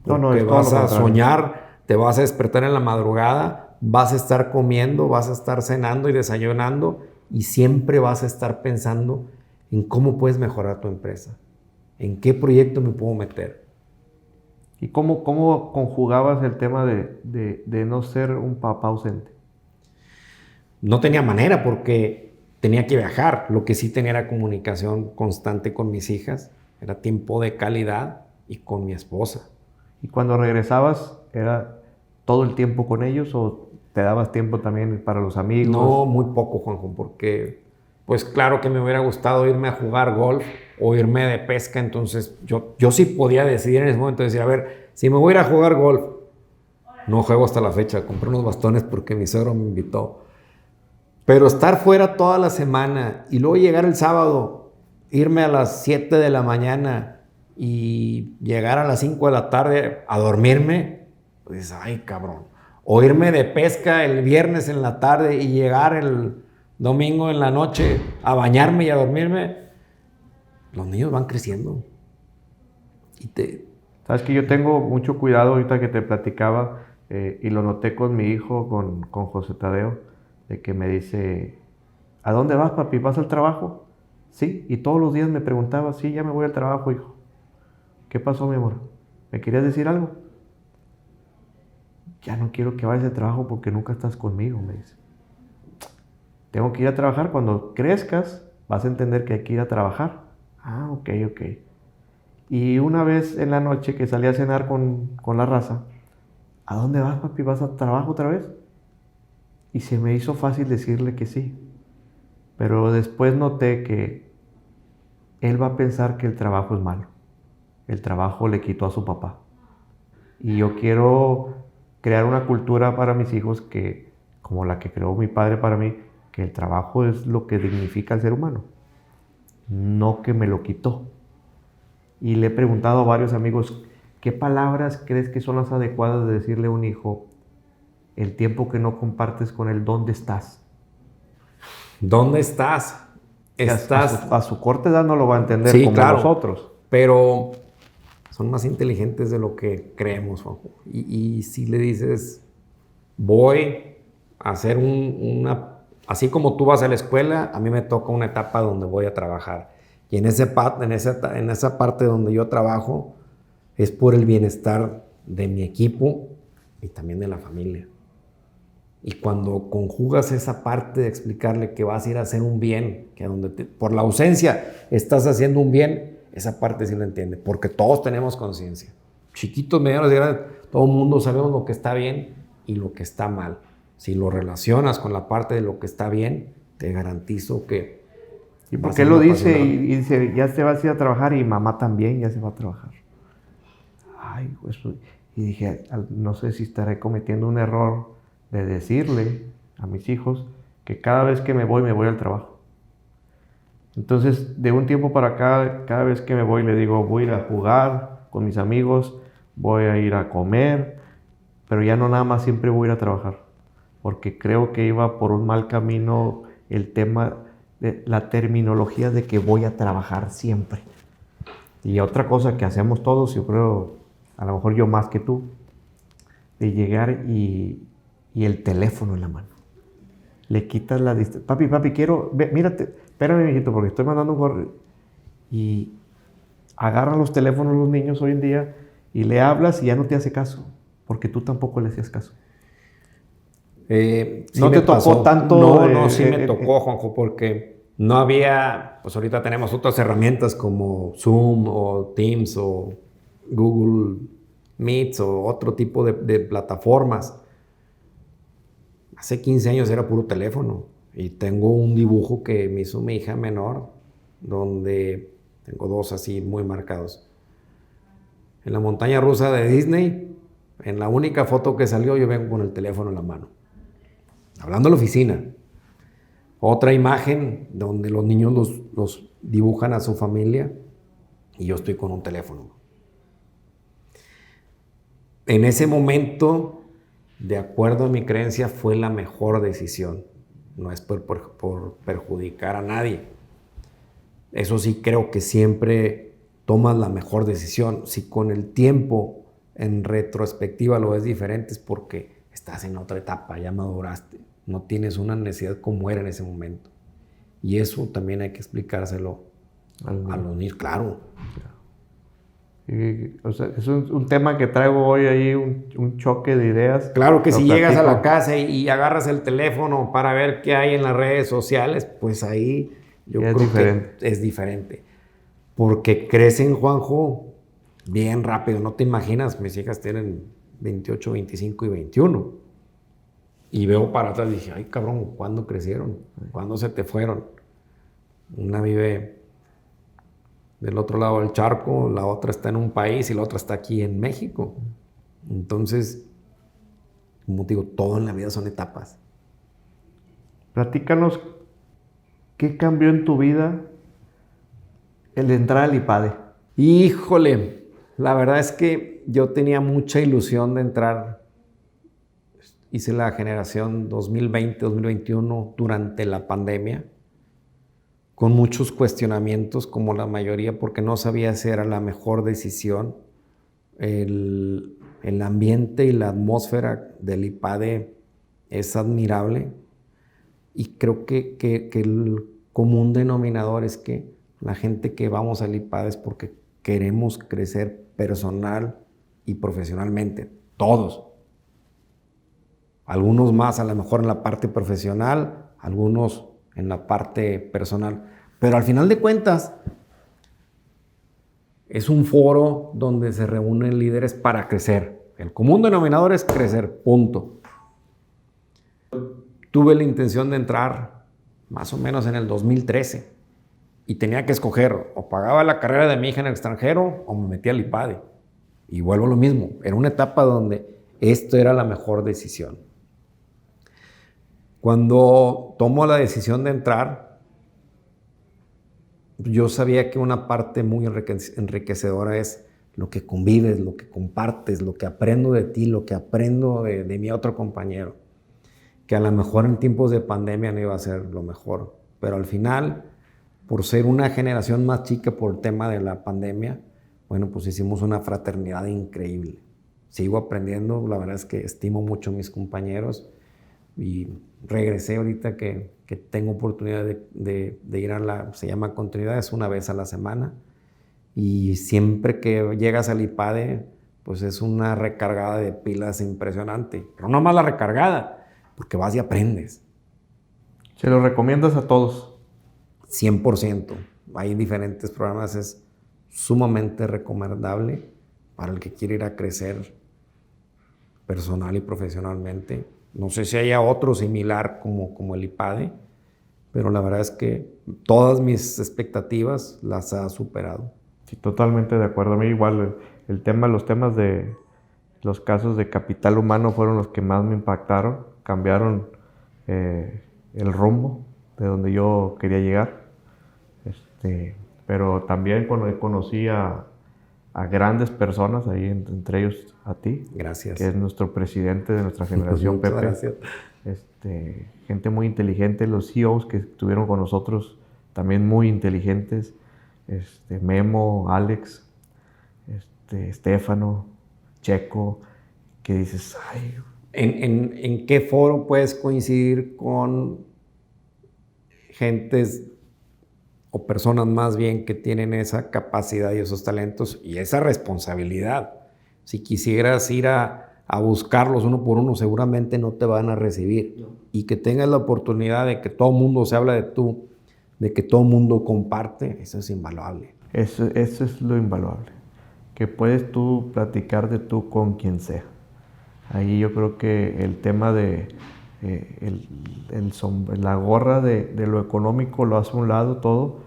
Porque vas a soñar, te vas a despertar en la madrugada, vas a estar comiendo, vas a estar cenando y desayunando y siempre vas a estar pensando en cómo puedes mejorar tu empresa, en qué proyecto me puedo meter. ¿Y cómo conjugabas el tema de no ser un papá ausente? No tenía manera porque tenía que viajar. Lo que sí tenía era comunicación constante con mis hijas. Era tiempo de calidad y con mi esposa. ¿Y cuando regresabas, era todo el tiempo con ellos o te dabas tiempo también para los amigos? No, muy poco, Juanjo, porque pues claro que me hubiera gustado irme a jugar golf o irme de pesca. Entonces yo sí podía decidir en ese momento, decir, a ver, si me voy a ir a jugar golf, no juego hasta la fecha, compré unos bastones porque mi suegro me invitó. Pero estar fuera toda la semana y luego llegar el sábado, irme a las 7 de la mañana y llegar a las 5 de la tarde a dormirme, pues ay cabrón. O irme de pesca el viernes en la tarde y llegar el domingo en la noche a bañarme y a dormirme, los niños van creciendo. Sabes que yo tengo mucho cuidado ahorita que te platicaba, y lo noté con mi hijo, con José Tadeo, de que me dice, ¿a dónde vas, papi? ¿Vas al trabajo? Sí, y todos los días me preguntaba, sí, ya me voy al trabajo, hijo. ¿Qué pasó, mi amor? ¿Me querías decir algo? Ya no quiero que vayas al trabajo porque nunca estás conmigo, me dice. Tengo que ir a trabajar. Cuando crezcas, vas a entender que hay que ir a trabajar. Ah, ok. Y una vez en la noche que salí a cenar con la raza, ¿a dónde vas, papi? ¿Vas al trabajo otra vez? Y se me hizo fácil decirle que sí. Pero después noté que él va a pensar que el trabajo es malo. El trabajo le quitó a su papá. Y yo quiero crear una cultura para mis hijos que, como la que creó mi padre para mí, que el trabajo es lo que dignifica al ser humano, no que me lo quitó. Y le he preguntado a varios amigos, ¿qué palabras crees que son las adecuadas de decirle a un hijo el tiempo que no compartes con él? ¿Dónde estás? ¿Dónde estás? A su corta edad no lo va a entender, sí, como claro, nosotros. Pero son más inteligentes de lo que creemos, Juanjo. Y si le dices, voy a hacer así como tú vas a la escuela, a mí me toca una etapa donde voy a trabajar. Y en esa parte donde yo trabajo es por el bienestar de mi equipo y también de la familia. Y cuando conjugas esa parte de explicarle que vas a ir a hacer un bien, que por la ausencia estás haciendo un bien, esa parte sí lo entiende, porque todos tenemos conciencia. Chiquitos, medianos y grandes, todo el mundo sabemos lo que está bien y lo que está mal. Si lo relacionas con la parte de lo que está bien, te garantizo que... ¿Y por qué lo dice? Y dice, ya te vas a ir a trabajar y mamá también ya se va a trabajar. Ay, pues, y dije, no sé si estaré cometiendo un error de decirle a mis hijos que cada vez que me voy al trabajo. Entonces, de un tiempo para acá, cada vez que me voy le digo, voy a ir a jugar con mis amigos, voy a ir a comer, pero ya no nada más siempre voy a ir a trabajar, porque creo que iba por un mal camino el tema de la terminología de que voy a trabajar siempre. Y otra cosa que hacemos todos, yo creo, a lo mejor yo más que tú, de llegar y el teléfono en la mano. Le quitas la distancia. Papi, quiero, mírate, espérame, mijito, porque estoy mandando un correo. Y agarran los teléfonos los niños hoy en día y le hablas y ya no te hace caso, porque tú tampoco le hacías caso. Sí ¿No te tocó tanto? No, sí me tocó, Juanjo, porque no había, pues ahorita tenemos otras herramientas como Zoom o Teams o Google Meets o otro tipo de plataformas. Hace 15 años era puro teléfono y tengo un dibujo que me hizo mi hija menor, donde tengo dos así muy marcados. En la montaña rusa de Disney, en la única foto que salió, yo vengo con el teléfono en la mano, hablando en la oficina. Otra imagen donde los niños los dibujan a su familia y yo estoy con un teléfono. En ese momento, de acuerdo a mi creencia, fue la mejor decisión. No es por perjudicar a nadie. Eso sí, creo que siempre tomas la mejor decisión. Si con el tiempo, en retrospectiva, lo ves diferente, es porque estás en otra etapa, ya maduraste. No tienes una necesidad como era en ese momento. Y eso también hay que explicárselo a los niños, claro. O sea, es un tema que traigo hoy ahí, un choque de ideas. Claro que si llegas a la casa y agarras el teléfono para ver qué hay en las redes sociales, pues ahí yo creo que es diferente. Porque crecen, Juanjo, bien rápido. No te imaginas, mis hijas tienen 28, 25 y 21. Y veo para atrás y dije, ay cabrón, ¿cuándo crecieron? ¿Cuándo se te fueron? Una vive del otro lado del charco, la otra está en un país y la otra está aquí en México. Entonces, como te digo, todo en la vida son etapas. Platícanos, ¿qué cambió en tu vida el entrar al IPADE? Híjole, la verdad es que yo tenía mucha ilusión de entrar. Hice la generación 2020-2021 durante la pandemia. con muchos cuestionamientos, como la mayoría, porque no sabía si era la mejor decisión. El ambiente y la atmósfera del IPADE es admirable, y creo que el común denominador es que la gente que vamos al IPADE es porque queremos crecer personal y profesionalmente, todos. Algunos más a lo mejor en la parte profesional, algunos en la parte personal, pero al final de cuentas es un foro donde se reúnen líderes para crecer. El común denominador es crecer, punto. Tuve la intención de entrar más o menos en el 2013 y tenía que escoger: o pagaba la carrera de mi hija en el extranjero o me metía al IPADE. Y vuelvo a lo mismo, era una etapa donde esto era la mejor decisión. Cuando tomo la decisión de entrar, yo sabía que una parte muy enriquecedora es lo que convives, lo que compartes, lo que aprendo de ti, lo que aprendo de mi otro compañero, que a lo mejor en tiempos de pandemia no iba a ser lo mejor, pero al final, por ser una generación más chica por el tema de la pandemia, bueno, pues hicimos una fraternidad increíble. Sigo aprendiendo, la verdad es que estimo mucho a mis compañeros, y regresé ahorita que tengo oportunidad de ir se llama continuidad, es una vez a la semana, y siempre que llegas al IPADE, pues es una recargada de pilas impresionante, pero no más la recargada, porque vas y aprendes. ¿Se lo recomiendas a todos? 100%. Hay diferentes programas, es sumamente recomendable para el que quiere ir a crecer personal y profesionalmente. No sé si haya otro similar como el IPADE, pero la verdad es que todas mis expectativas las ha superado. Sí, totalmente de acuerdo. A mí igual los temas de los casos de capital humano fueron los que más me impactaron, cambiaron el rumbo de donde yo quería llegar. Pero también cuando conocí a grandes personas, ahí entre ellos a ti. Gracias. Que es nuestro presidente de nuestra generación, Pepe. Gracias. Gente muy inteligente, los CEOs que estuvieron con nosotros, también muy inteligentes. Memo, Alex, Estefano, Checo, que dices, ay. ¿En qué foro puedes coincidir con gentes o personas más bien que tienen esa capacidad y esos talentos y esa responsabilidad? Si quisieras ir a buscarlos uno por uno, seguramente no te van a recibir. No. Y que tengas la oportunidad de que todo el mundo se habla de tú, de que todo el mundo comparte, eso es invaluable. Eso es lo invaluable, que puedes tú platicar de tú con quien sea. Ahí yo creo que el tema de la gorra de lo económico lo hace a un lado todo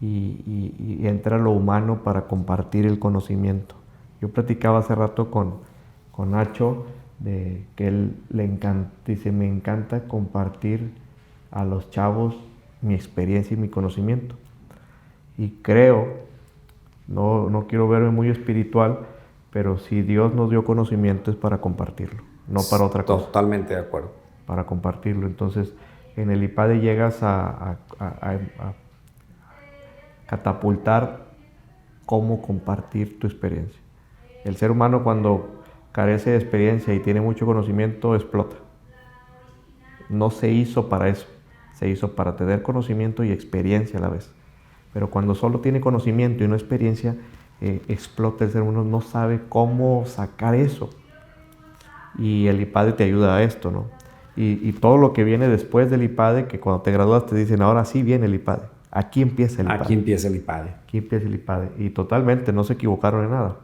y entra lo humano para compartir el conocimiento. Yo platicaba hace rato con Nacho de que él le encanta, dice, me encanta compartir a los chavos mi experiencia y mi conocimiento. Y creo, no quiero verme muy espiritual, pero si Dios nos dio conocimiento es para compartirlo, no para otra cosa. Totalmente de acuerdo. Para compartirlo. Entonces, en el IPADE llegas a catapultar cómo compartir tu experiencia. El ser humano cuando carece de experiencia y tiene mucho conocimiento, explota. No se hizo para eso, se hizo para tener conocimiento y experiencia a la vez. Pero cuando solo tiene conocimiento y no experiencia, explota el ser humano, no sabe cómo sacar eso. Y el IPADE te ayuda a esto, ¿no? Y todo lo que viene después del IPADE, que cuando te gradúas te dicen, ahora sí viene el IPADE. Aquí empieza el IPADE. Aquí empieza el IPADE. Aquí empieza el IPADE. Y totalmente, no se equivocaron en nada.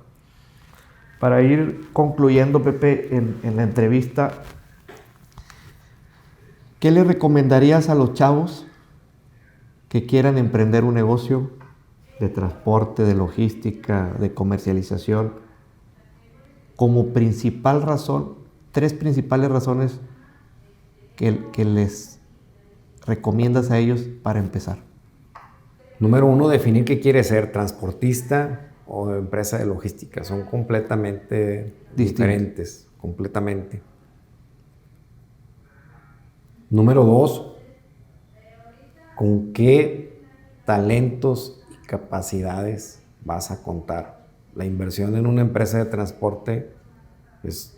Para ir concluyendo, Pepe, en la entrevista, ¿qué le recomendarías a los chavos que quieran emprender un negocio de transporte, de logística, de comercialización, como principal razón, 3 principales razones que les recomiendas a ellos para empezar? Número 1, definir qué quiere ser, transportista o empresa de logística. Son completamente diferentes, completamente. Número 2, ¿con qué talentos y capacidades vas a contar. La inversión en una empresa de transporte es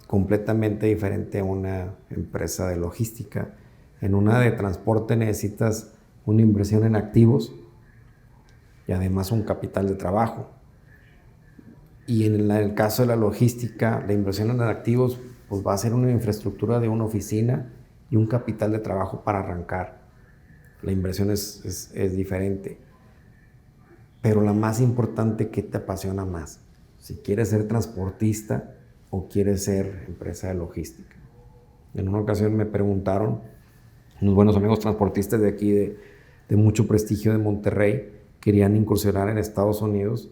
completamente diferente a una empresa de logística. En una de transporte necesitas una inversión en activos y además un capital de trabajo. Y en el caso de la logística, la inversión en activos pues va a ser una infraestructura de una oficina y un capital de trabajo para arrancar. La inversión es diferente. Pero la más importante, ¿qué te apasiona más? Si quieres ser transportista o quieres ser empresa de logística. En una ocasión me preguntaron unos buenos amigos transportistas de aquí, de mucho prestigio de Monterrey, querían incursionar en Estados Unidos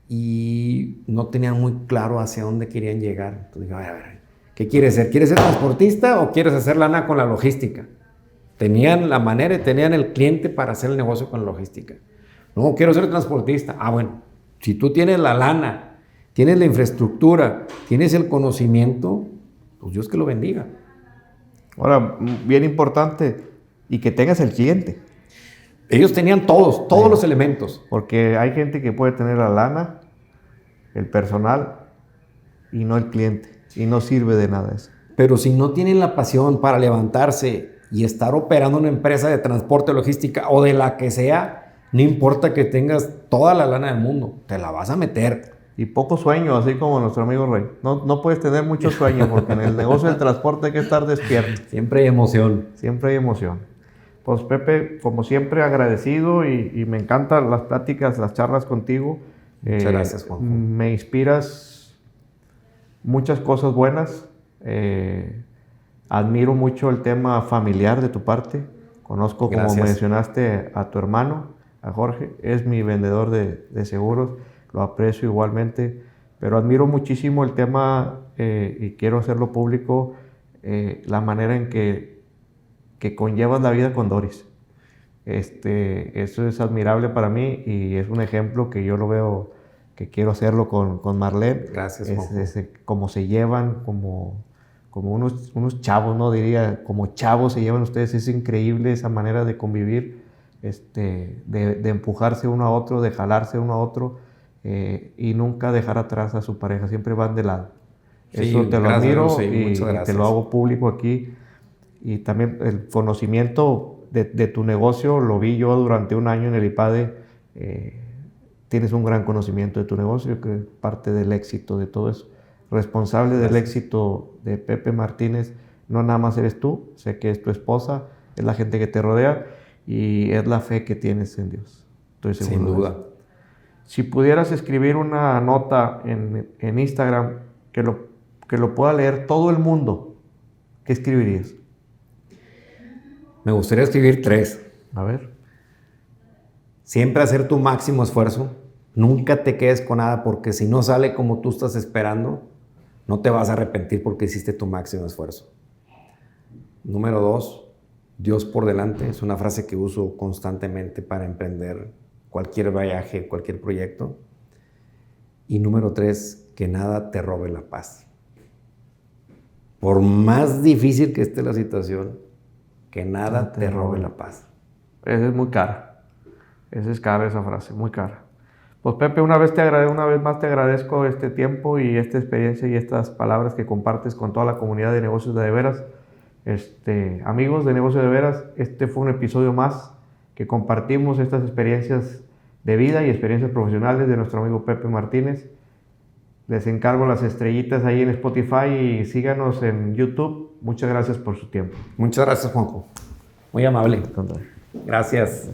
y no tenían muy claro hacia dónde querían llegar. Entonces dije, a ver, ¿qué quieres ser? ¿Quieres ser transportista o quieres hacer lana con la logística? Tenían la manera y tenían el cliente para hacer el negocio con la logística. No, quiero ser transportista. Ah, bueno, si tú tienes la lana, tienes la infraestructura, tienes el conocimiento, pues Dios que lo bendiga. Ahora, bien importante, y que tengas el cliente. Ellos tenían todos los elementos. Porque hay gente que puede tener la lana, el personal, y no el cliente. Y no sirve de nada eso. Pero si no tienen la pasión para levantarse y estar operando una empresa de transporte, logística o de la que sea, no importa que tengas toda la lana del mundo, te la vas a meter. Y poco sueño, así como nuestro amigo Rey. No puedes tener mucho sueño porque en el negocio del transporte hay que estar despierto. Siempre hay emoción. Siempre hay emoción. Pues Pepe, como siempre agradecido y me encantan las pláticas, las charlas contigo. Muchas gracias, Juanjo. Me inspiras muchas cosas buenas. Admiro mucho el tema familiar de tu parte. Conozco, como mencionaste, a tu hermano, a Jorge. Es mi vendedor de seguros. Lo aprecio igualmente. Pero admiro muchísimo el tema y quiero hacerlo público, la manera en que conllevas la vida con Doris. Eso es admirable para mí y es un ejemplo que yo lo veo, que quiero hacerlo con Marlene. Gracias, cómo se llevan, como unos chavos, ¿no? Diría, como chavos se llevan ustedes. Es increíble esa manera de convivir, de empujarse uno a otro, de jalarse uno a otro y nunca dejar atrás a su pareja. Siempre van de lado. Sí, eso te lo admiro y te te lo hago público aquí. Y también el conocimiento de tu negocio lo vi yo durante un año en el IPADE. Tienes un gran conocimiento de tu negocio, que es parte del éxito de todo eso. Responsable del éxito de Pepe Martínez, no nada más eres tú, sé que es tu esposa, es la gente que te rodea y es la fe que tienes en Dios. Estoy seguro. Sin duda. Si pudieras escribir una nota en Instagram que lo pueda leer todo el mundo, ¿qué escribirías? Me gustaría escribir 3. A ver. Siempre hacer tu máximo esfuerzo. Nunca te quedes con nada, porque si no sale como tú estás esperando, no te vas a arrepentir porque hiciste tu máximo esfuerzo. Número 2, Dios por delante. Es una frase que uso constantemente para emprender cualquier viaje, cualquier proyecto. Y número 3, que nada te robe la paz. Por más difícil que esté la situación, que nada te robe la paz. Esa es muy cara. Esa es cara, esa frase, muy cara. Pues Pepe, una vez más te agradezco este tiempo y esta experiencia y estas palabras que compartes con toda la comunidad de Negocios de Veras. Amigos de Negocios de Veras, este fue un episodio más que compartimos estas experiencias de vida y experiencias profesionales de nuestro amigo Pepe Martínez. Les encargo las estrellitas ahí en Spotify y síganos en YouTube. Muchas gracias por su tiempo. Muchas gracias, Juanjo. Muy amable. Gracias.